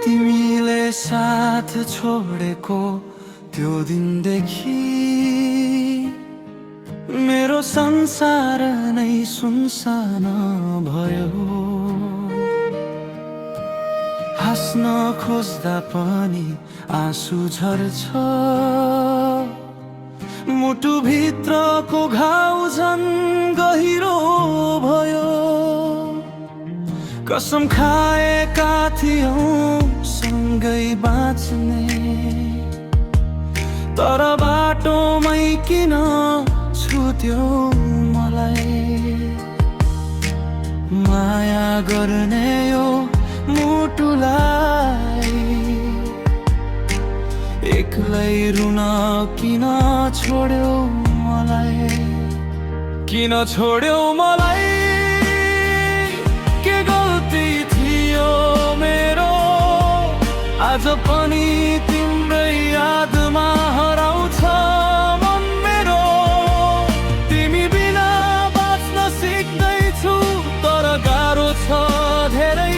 तिमीले साथ छोडेको त्यो दिनदेखि मेरो संसार नै सुनसान भयो। हाँस्न खोज्दा पनि आँसु झर्छ, मुटुभित्रको घाउ झन् गहिरो भयो। कसम खाएका थियौं सँगै बाँच्ने, तर बाटोमै किन छुट्यो मलाई। माया गर्ने यो मुटुलाई एक्लै रुन किन छोड्यो मलाई, किन छोड्यो मलाई। के गल्ती थियो मेरो, आज पनि तिम्रै यादमा हराउँछ मन मेरो। तिमी बिना बाँच्न सिक्दैछु, तर गाह्रो छ धेरै।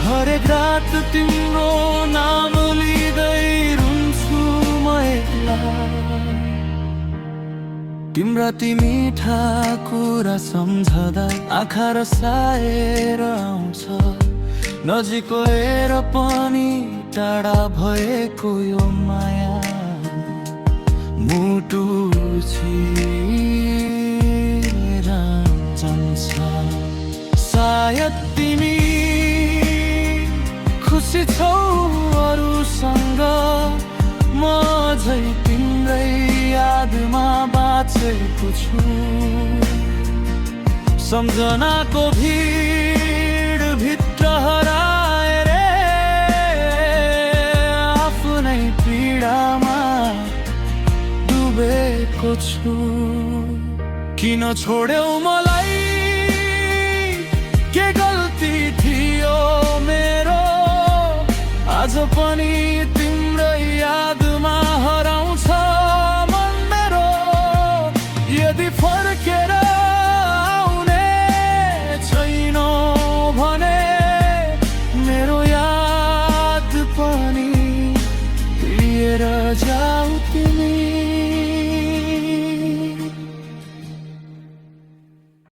हरेक रात तिम्रो नाम लिँदै रुन्छु म एक्ला। तिम्रा ती मिठा कुरा सम्झदा आँखा रसाएर आउँछ, नजिक हेर पनि टाढा भएको यो माया। मुटु चिरेर जान्छ। सायद तिमी खुसी छौ अरूसँग, म झै तिम्रै यादमा बाँचेको छु। सम्झनाको भिड भित्र हराएर आफ्नै पीडामा डुबेको छु। किन छोड्यौ मलाई, के गल्ती थियो मेरो, आज पनि